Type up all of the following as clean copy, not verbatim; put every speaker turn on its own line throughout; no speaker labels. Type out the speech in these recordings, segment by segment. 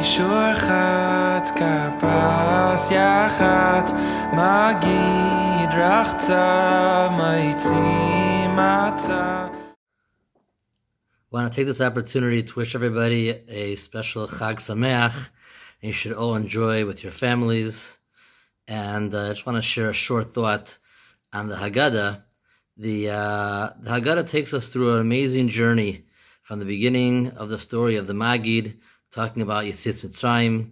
shorchat kapas yachat magid rachta maitzi mata.
I want to take this opportunity to wish everybody a special Chag Sameach, and you should all enjoy with your families. And I just want to share a short thought on the Haggadah. The Haggadah takes us through an amazing journey from the beginning of the story of the Magid, talking about Yetzias Mitzrayim,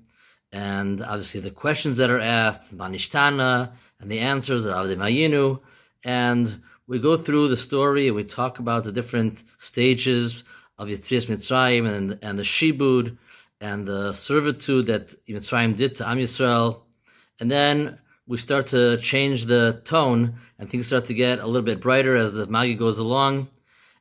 and obviously the questions that are asked, Manishtana, and the answers of Avdei Mayinu. And we go through the story and we talk about the different stages of Yetzias Mitzrayim and the Shibud and the servitude that Mitzrayim did to Am Yisrael. And then we start to change the tone and things start to get a little bit brighter as the Magi goes along.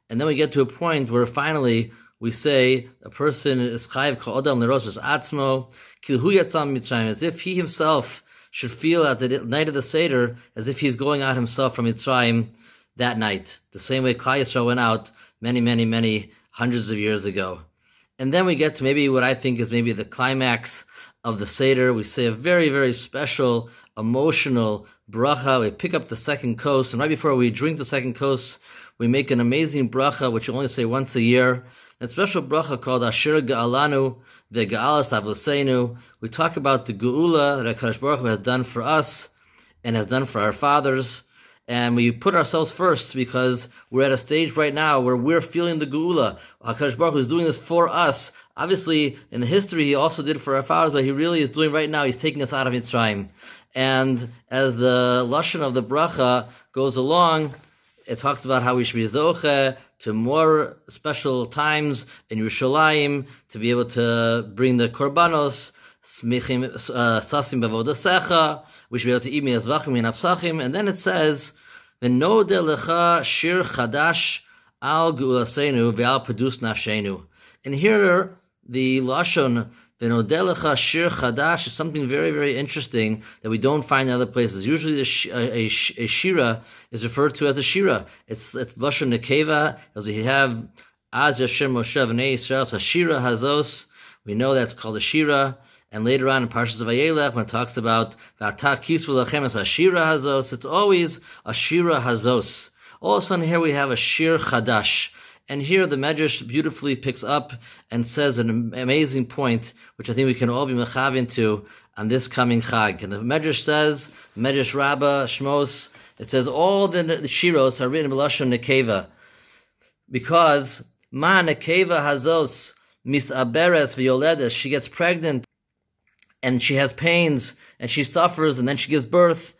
And then we get to a point where finally we say a person is chayiv ka'odam l'rosh atzmo kilhu yatzam Mitzrayim, as if he himself should feel at the night of the Seder as if he's going out himself from Mitzrayim that night, the same way Klal Yisrael went out many hundreds of years ago. And then we get to maybe what I think is maybe the climax of the Seder. We say a very special, emotional bracha. We pick up the second kos, and right before we drink the second kos, we make an amazing bracha, which you only say once a year. A special bracha called Asher Ga'alanu Ve'Ga'alas Avloseinu. We talk about the Geula that HaKadosh Baruch Hu has done for us and has done for our fathers. And we put ourselves first because we're at a stage right now where we're feeling the Geula. HaKadosh Baruch Hu is doing this for us. Obviously, in the history, he also did it for our fathers, but he really is doing right now. He's taking us out of Mitzrayim. And as the lashon of the bracha goes along, it talks about how we should be zoche to more special times in Yerushalayim to be able to bring the korbanos, smichim sasim bavodasecha. We should be able to eat mi'azvachim mi'napsachim. And then it says, "V'nodeh lecha shir chadash al geulaseinu ve'al pedus nafshenu." And here the lashon "V'nodeh lecha shir chadash" is something very interesting that we don't find in other places. Usually a shira is referred to as a shira. It's lashon nekeva, as we have Az Yasher Moshe v'nei Yisrael, so shira hazos. We know that's called a shira. And later on in Parshas Vayelech, when it talks about V'atat kisvu lachem es ashira hazos, it's always a shira hazos. All of a sudden here we have a shir chadash. And here the Medrash beautifully picks up and says an amazing point, which I think we can all be mechavin to on this coming Chag. And the Medrash says, Medrash Rabbah, Shmos, it says all the shiros are written in Lashon Nekeva, because Ma Nekeva hazos misaberes v'yoledes, she gets pregnant and she has pains and she suffers and then she gives birth.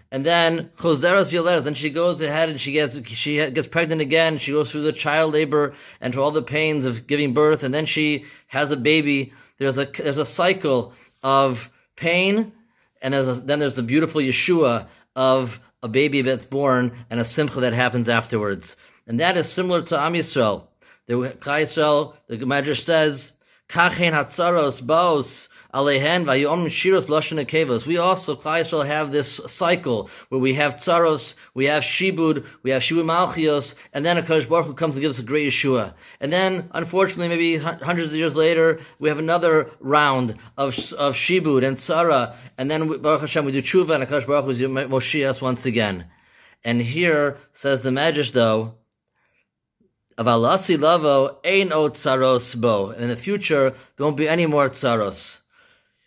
And then choseras v'yoledes, then she goes ahead and she gets pregnant again. She goes through the child labor and through all the pains of giving birth, and then she has a baby. There's a cycle of pain, and then there's the beautiful Yeshua of a baby that's born and a simcha that happens afterwards. And that is similar to Am Yisrael. The Klal Yisrael, the Medrash says, Kachen hatzaros baos Alehen vayom shiros b'lashon nekevos. We also, Klal Yisrael, have this cycle where we have tzaros, we have shibud, we have shibud malchios, and then HaKadosh Baruch Hu comes to give us a great Yeshua. And then, unfortunately, maybe hundreds of years later, we have another round of shibud and tzara, and then Baruch Hashem we do tshuva, and HaKadosh Baruch Hu is Moshiach once again. And here says the Medrash, though, Avalasi lavo ein o tzaros bo. In the future, there won't be any more tzaros.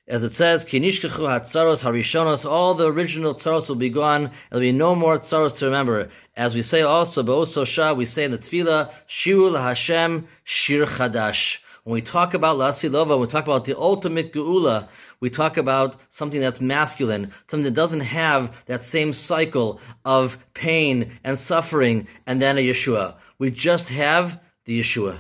As it says, Kinishkechu hatzaros harishonos, all the original tzaros will be gone. There'll be no more tzaros to remember. As we say also, B'oso Shah, we say in the Tefillah, Shiru LaHashem Shir Chadash. When we talk about Lasi Lova, when we talk about the ultimate Geula, we talk about something that's masculine, something that doesn't have that same cycle of pain and suffering and then a Yeshua. We just have the Yeshua.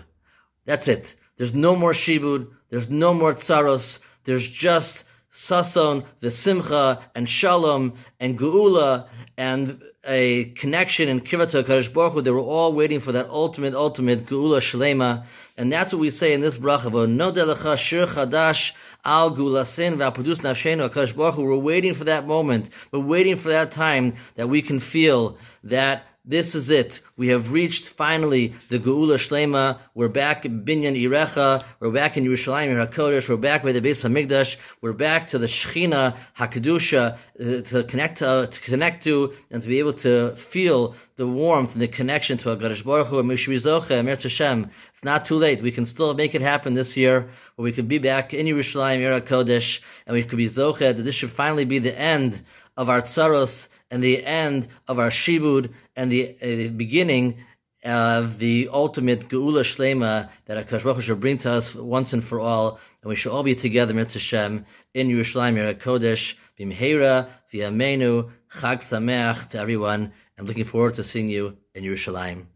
That's it. There's no more Shibud, there's no more tzaros, there's just Sason, V'simcha, and Shalom, and Geula, and a connection and Kirvat to HaKadosh Baruch Hu. They were all waiting for that ultimate Geula Shlema. And that's what we say in this bracha, V'nodeh lecha shir chadash al geulasin v'apudus nafshenu. HaKadosh Baruch Hu, we're waiting for that moment. We're waiting for that time that we can feel that this is it. We have reached finally the Geula Shlema. We're back in Binyan Irecha. We're back in Yerushalayim HaKodesh. We're back by the Beis HaMikdash. We're back to the Shechina HaKedusha to connect to and to be able to feel the warmth and the connection to HaKadosh Baruch Hu. It's not too late. We can still make it happen this year, where we could be back in Yerushalayim HaKodesh, and we could be zocheh that this should finally be the end of our tsaros and the end of our shibud and the beginning of the ultimate geula shlema that HaKadosh Baruch Hu should bring to us once and for all, and we should all be together Mitzvah Hashem in Yerushalayim HaKodesh b'mheira v'yameinu. Chag Sameach to everyone, and looking forward to seeing you in Yerushalayim.